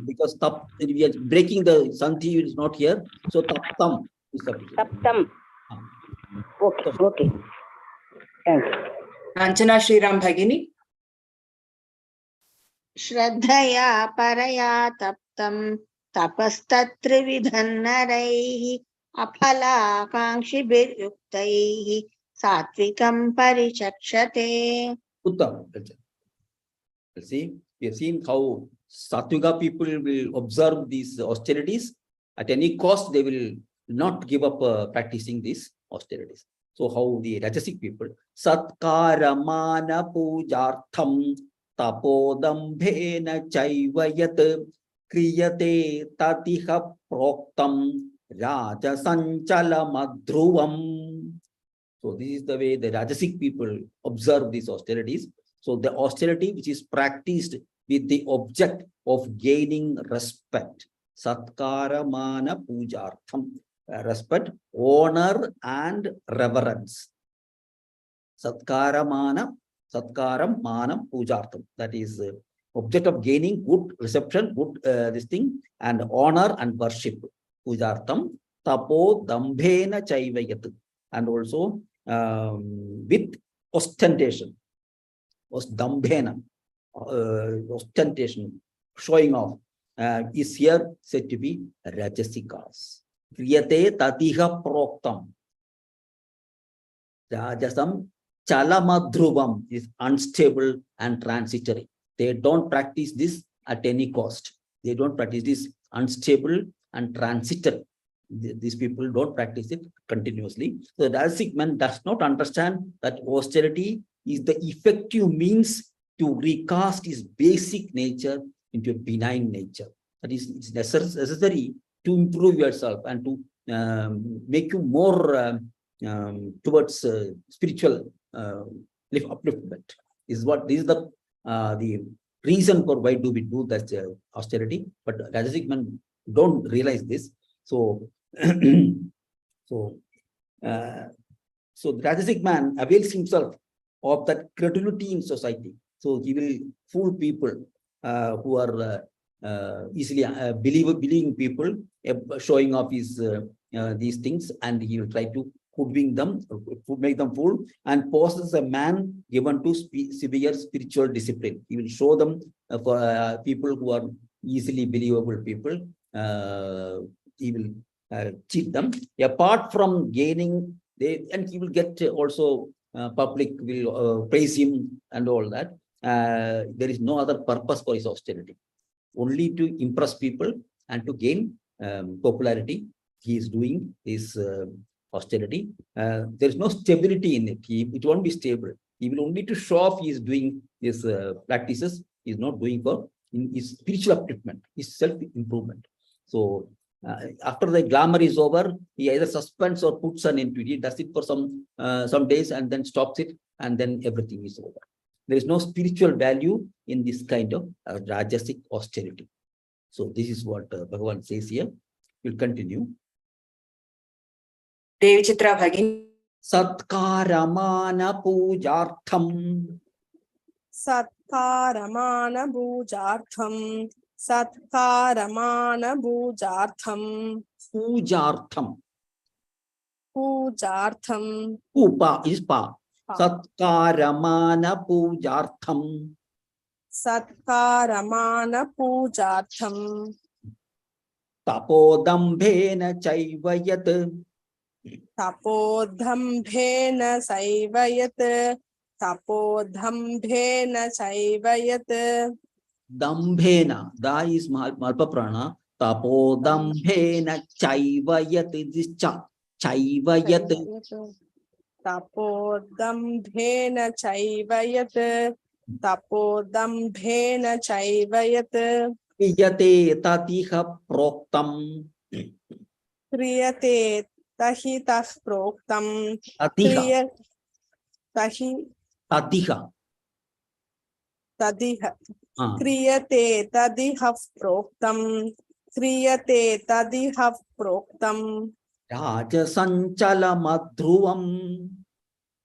because we are breaking the sandhi is not here, so taptam is sufficient. Taptam. Okay, okay. Thank you. Anjana Shriram भगिनी श्रद्धया परया तप्तं तपस्तत्त्रिविधन्नरैः अफलाकाङ्क्षिभिर्युक्तैः सात्विकं परिचक्षते। Uttam. See, we have seen how Satvika people will observe these austerities. At any cost, they will not give up practicing these austerities. So how the Rajasic people, Satkaramana pujartham tapodambhena chaivayat kriyate tatiha proktam rajasanchalamadhruvam. So this is the way the Rajasic people observe these austerities. So the austerity which is practiced with the object of gaining respect. Satkaramana pujartham. Respect, honor, and reverence. Satkaram, manam, pujartham. That is object of gaining good reception, good this thing, and honor and worship. Pujartham, tapo dambhena chaivayat. And also with ostentation. Dambhena, ostentation, showing off, is here said to be Rajasikas. Kriyate tatiha proktam. Rajasam chalamadhruvam is unstable and transitory. They don't practice this at any cost. They don't practice this unstable and transitory. These people don't practice it continuously. So the Rajasic man does not understand that austerity is the effective means to recast his basic nature into a benign nature. That is, it's necessary to improve yourself and to make you more towards spiritual upliftment. This is the reason for why do we do that austerity. But Rajasic men don't realize this. So, so the Rajasic man avails himself of that credulity in society. So he will fool people who are easily believing people, showing off his these things, and he will try to hoodwink them, make them fool, and poses a man given to severe spiritual discipline. He will show them for people who are easily believable people. He will cheat them. Apart from gaining, and he will get also public will praise him and all that. There is no other purpose for his austerity, only to impress people and to gain popularity. He is doing his austerity. There is no stability in it. It won't be stable. He will only to show off he is doing his practices. He is not doing for his spiritual upliftment, his self-improvement. So after the glamour is over, he either suspends or puts an end to it. He does it for some days and then stops it, and then everything is over. There is no spiritual value in this kind of Rajasic austerity. So this is what Bhagavan says here. We'll continue. Devi Chitra Bhagini. Satkaramana pujartham. Satkaramana pujartham. Satkaramana pujartham. Pujartham. Pujartham. Upa is pa. Satkaramana pujartham. Satkaramana pujartham. Tapodambhena chaivayat. Tapodambhena saivayat. Tapodambhena saivayat. Dambhena, da is malpa prana. Tapodambhena chaivayat. This cha. Chaivayat. Tapodambhena chaivayat. Tapodambhena chaivayat. Kriyate tatiha proktam. Kriyate tahitah proktam. Tatiha. Tadiha. Kriyate tadiha proktam. Kriyate tadiha proktam. Rajasanchala madhruvam.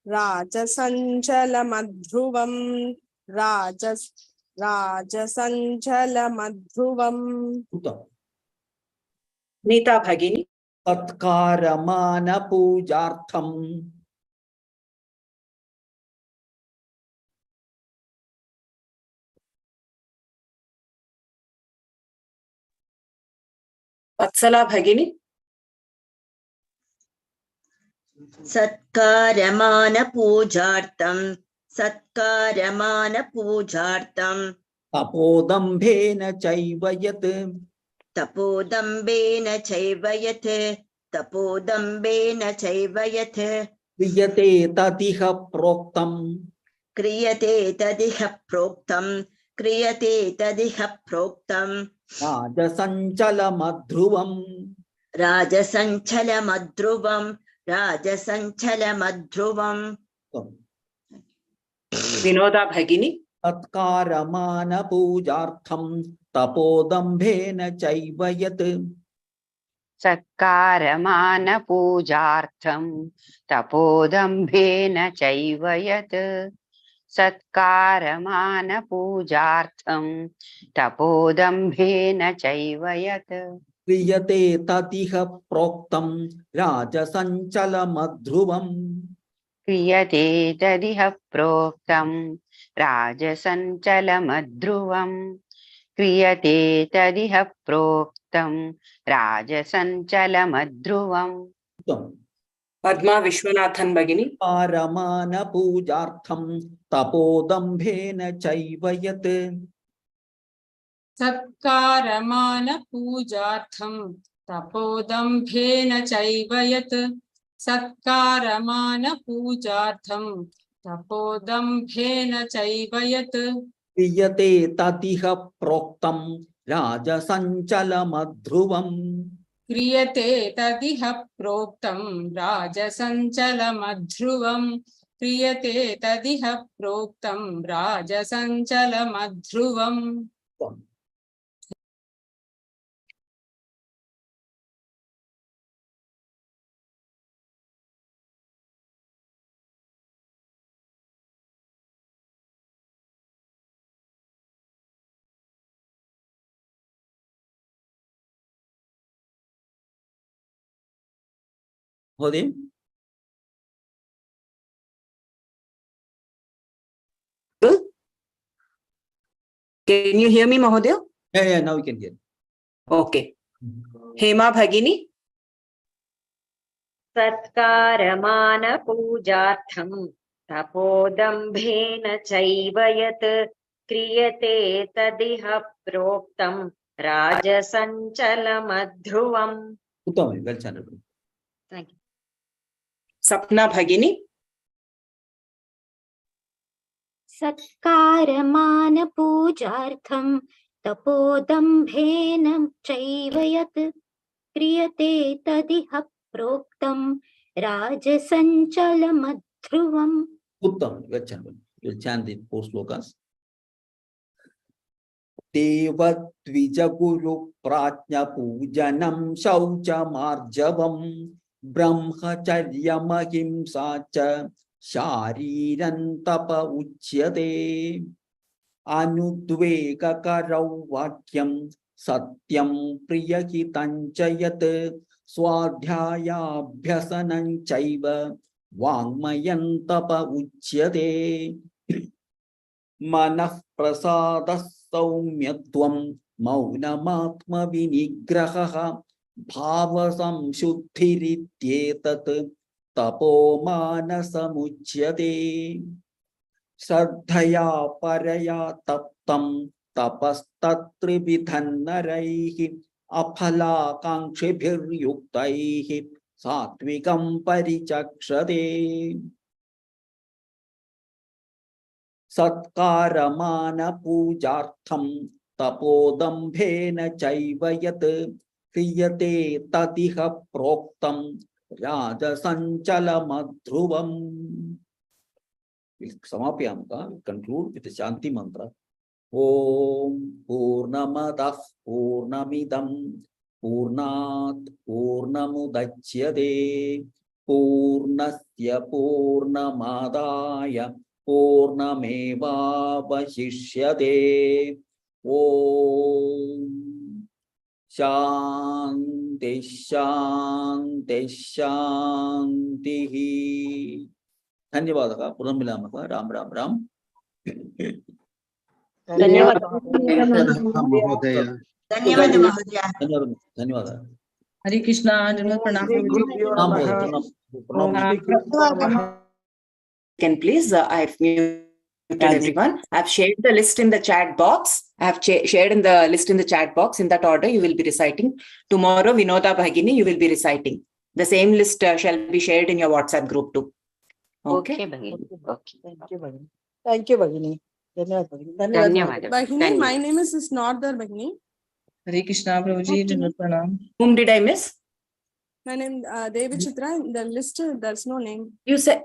Rajasanchala madhruvam. Rajasanchala madhruvam. Nita Bhagini. Satkaramana pujartham. Vatsala Bhagini. Satkaramana pujartam. Satkaramana pujartam. Tapodambhena chaivayat. Tapodambena chaivayat. Tapodambena chaivayat. Kriyate tatiha proktam. Kriyate tadiha proktam. Kriyate tadiha proktam. Rajasanchala madhruvam. Rajasanchala madhruvam. Rajasanchala madhruvam. Vinoda Bhagini. Satkaramana pujartham. Tapodambhena chaivayat. Satkaramana pujartham. Tapodambhena chaivayat. Satkaramana pujartham. Tapodambhena chaivayat. Kriyate tatiha proktam. Rajasanchala madhruvam. Kriyate tadiha proktam. Rajasanchala madhruvam. Kriyate tadiha proktam. Rajasanchala madhruvam. Padma Vishwanathan Bhagini. Paramana pujartham. Tapodambhena chaivayat. Satkaramana pujartham. Tapodambhena chaivayat. Satkaramana pujartham. तपोदम्भेन चैव यत् क्रियते तदिह प्रोक्तं राजसञ्चलमध्रुवम् क्रियते तदिह प्रोक्तं राजसञ्चलमध्रुवम् क्रियते तदिह प्रोक्तं राजसञ्चलमध्रुवम् महोदय Can you hear me, Mahodaya? yeah, now we can hear. Okay. Hema Bhagini. सत्कारमानपूजार्थं तपोदम्भेन चैव यत् क्रियते तदिह प्रोक्तं राजसञ्चलमध्रुवम्. Uttam, well channeled. Thank you. Sapna Bhagini. सत्कारमानपूजार्थं तपोदम्भेन चैव यत् क्रियते तदिह प्रोक्तं राजसञ्चलमध्रुवम्. Uttam, well channeled. You'll chant the 4 slokas. देवद्विजगुरु प्राज्ञ पूजनं शौचमार्जवं ब्रह्मचर्यमहिंसा च शारीरं तप उच्यते अनुद्वेगकरौ वाक्यं सत्यं प्रियहितं च यत् स्वाध्यायाभ्यसनं चैव वाङ्मयं तप उच्यते मनः प्रसादः सौम्यत्वं मौनमात्मविनिग्रहः भावसंशुद्धिरित्येतत् तपोमानसमुच्यते श्रद्धया परया तप्तं तपस्तत्त्रिविधन्नरैः अफलाकाङ्क्षिभिर्युक्तैः सात्विकं परिचक्षते सत्कारमानपूजार्थं तपोदम्भेन चैव यत् क्रियते तदिह प्रोक्तं राजसञ्चलमध्रुवम्. We'll conclude with the Shanti mantra. Om Purnamadah Purnamidam Purnat Purnamudachyate Purnasya Purnamadaya Purnamevavashishyate. Om Shanti Shanti Shanti. धन्यवादः. पुनः मिलामः. राम राम राम. धन्यवादः महोदय. धन्यवादः. हरे कृष्णा. प्रणाम. Can please, I've muted everyone. I've shared the list in the chat box. I have shared in the list in the chat box. In that order, you will be reciting. Tomorrow, Vinoda Bhagini, you will be reciting. The same list shall be shared in your WhatsApp group too. Okay, Bhagini. Okay. Thank you, Bhagini. Thank you, Bhagini. Dhanyawad. Bhagini, my name is not there, Bhagini. Hare Krishna, Prabhuji. Pranam. Whom did I miss? My name Devi Chitra. In the list, there's no name. You said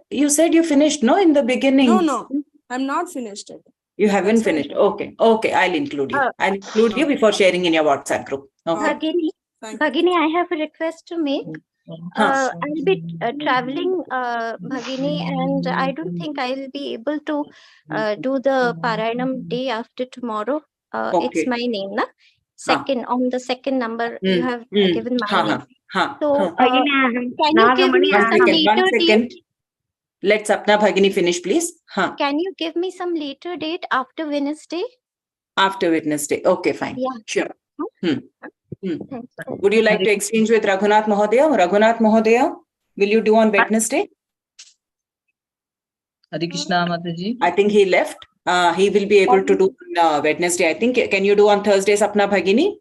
you finished, no, in the beginning. No, I'm not finished it. You haven't finished. Okay, I'll include you. I'll include you before sharing in your WhatsApp group. Okay. Bhagini, I have a request to make. I'll be traveling, Bhagini, and I don't think I'll be able to do the Parayanam day after tomorrow. It's my name, na? Second, on the second number, you have given my name. So, can you give me some later date? Let Sapna Bhagini finish, please. Can you give me some later date after Wednesday? After Wednesday. Okay, fine. Yeah. Sure. Would you like to exchange with Raghunath Mahodaya? Raghunath Mahodaya, will you do on Wednesday? Hare Krishna, Mataji. I think he left. He will be able to do on Wednesday. I think. Can you do on Thursday, Sapna Bhagini?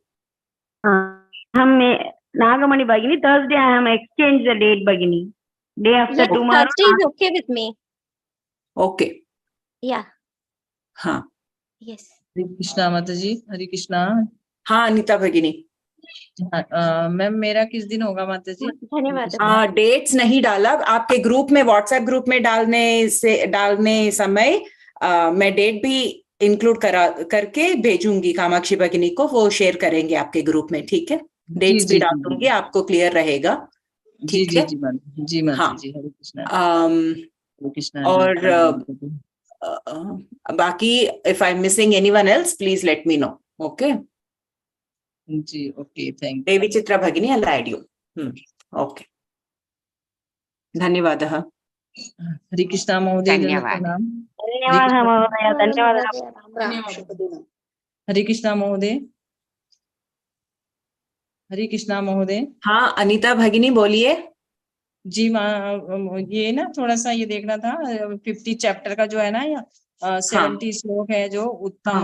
Nagamani Bhagini, Thursday I am exchange the date, Bhagini. Day after tomorrow. Thursday is okay with me. Okay Yeah. हाँ Yes. हरे कृष्णा माता जी, हरे कृष्णा। हाँ अनीता भगिनी, मैम मेरा किस दिन होगा माता जी? धन्यवाद। डेट्स नहीं डाला आपके ग्रुप में, व्हाट्सएप ग्रुप में डालने समय मैं डेट भी इंक्लूड करके भेजूंगी कामाक्षी भगिनी को, वो शेयर करेंगे आपके ग्रुप में, ठीक है? डेट्स भी डाल दूंगी, आपको क्लियर रहेगा, ठीक है? जी माता हाँ जी, हरे कृष्णा। हरे कृष्णा। और बाकी if I am missing anyone else please let me know, okay? जी ओके, थैंक देवी चित्रा भगिनी आई ऐड यू। ओके, धन्यवादः। हरे कृष्णा महोदय, धन्यवाद। प्रणाम। धन्यवादः महोदय, धन्यवादः। हरे कृष्णा महोदय, हरे कृष्णा महोदय। हाँ अनीता भगिनी बोलिए। जी ये ना थोड़ा सा ये देखना था, 50 चैप्टर का जो है ना, या 70 श्लोक है जो उत्तम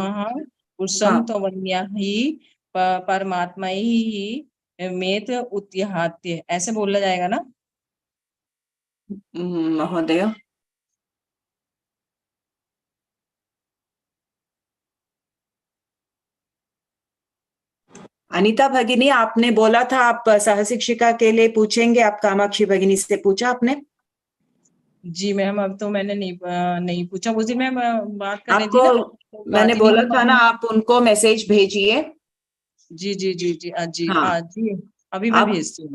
पुरुषम तो वन्या ही परमात्मा ही मेत उत्यहात्य, ऐसे बोला जाएगा ना महोदय? अनीता भगिनी आपने बोला था आप सहशिक्षिका के लिए पूछेंगे, आप कामाक्षी भगिनी से पूछा आपने? जी मैम, अब तो मैंने नहीं पूछा, उस दिन मैं बात कर रही थी ना, आपको मैंने बोला था ना आप उनको मैसेज भेजिए। जी जी जी जी जी हाँ जी, अभी मैं भेजती हूँ।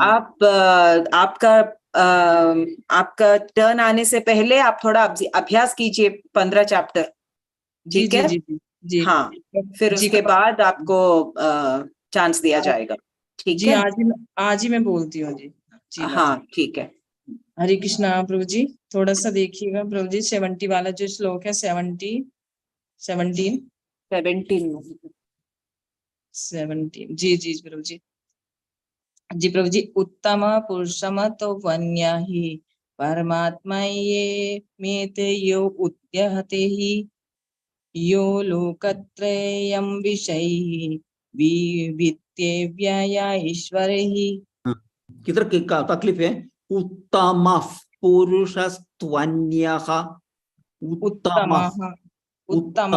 आपका टर्न आने से पहले आप थोड़ा अभ्यास कीजिए 15 चैप्टर, ठीक है? जी हाँ, फिर उसके बाद आपको चांस दिया जाएगा, ठीक है? आज ही मैं बोलती हूँ जी। हाँ ठीक है। हरे कृष्णा प्रभु जी, थोड़ा सा देखिएगा प्रभु जी, 70 वाला जो श्लोक है, 17 जी जी प्रभु जी। जी प्रभु जी, उत्तम पुरुषम तो वन्या ही परमात्मा ये मेत यो उद्यहते ही यो लोकत्रयं विषयी विवित्यव्यया ईश्वर ही। किधर तकलीफ है? उत्तम पुरुषस्त्वन्यः, उत्तम उत्तम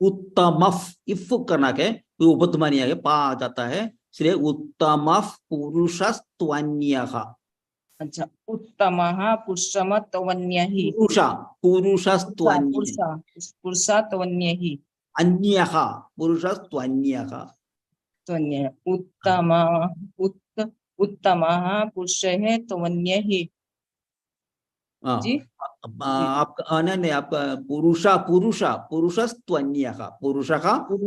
उत्तम, इफ करना के उपध्मानी आगे पा आ जाता है, इसलिए उत्तम पुरुषस्त्वन्यः। अच्छा, उत्तमः पुरुषम तवन्यः, पुरुषस्त्वन्यः, अन्यः पुरुषस्त्वन्यः, उत्तमः पुरुषः तवन्यः। जी आपका नहीं, आपका पुरुषस्त्वन्यः, पुरुषः तवन्यः, पुरुषस्त्वन्यः,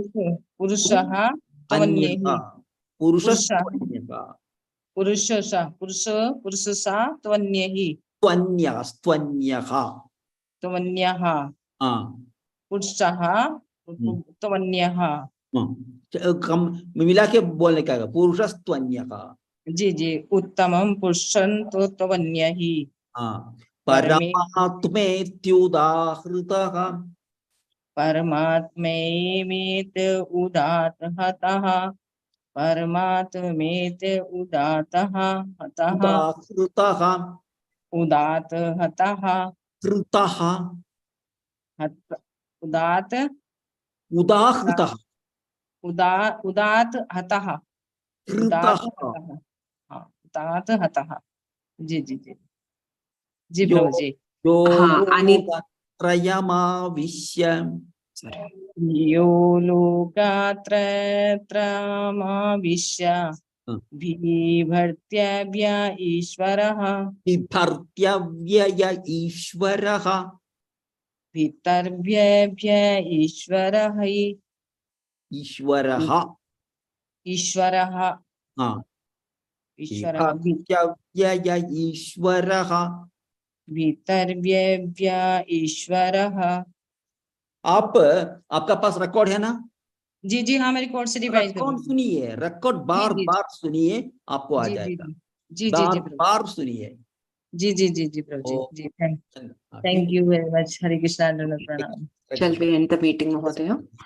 मिला के बोलने का पुरुषस्त्वन्यः। जी जी, उत्तमं पुरुषं तो तवन्यः। परमात्मेत्युदाहृतः, परमात्मेमेत उदातः, परमात्मेत उदातः उदाहृतः, उदातः कृतः, उदात उदाहृतः, उदात हतः, कृतः, उदात हतः। जी जी जी जी प्रभु जी। त्रयमाविश्य, यो लोकात्रयमाविश्य बिभर्त्यव्य ईश्वरः, बिभर्त्यव्यय ईश्वरः, भितर्व्यव्य ईश्वरः, ईश्वरः, ईश्वरः, बिभर्त्यव्यय ईश्वरः, भितर्व्यव्य ईश्वरः। आपका पास रिकॉर्ड है ना? जी जी हाँ, मैं रिकॉर्ड से रिवाइज रिकॉर्ड सुनिए, रिकॉर्ड बार बार सुनिए, आपको आ जाएगा। जी जी जी बार सुनिए। जी जी जी जी प्रभु जी। जी थैंक यू वेरी मच। हरे कृष्णा, प्रणाम। चलते हैं इन द मीटिंग महोदय।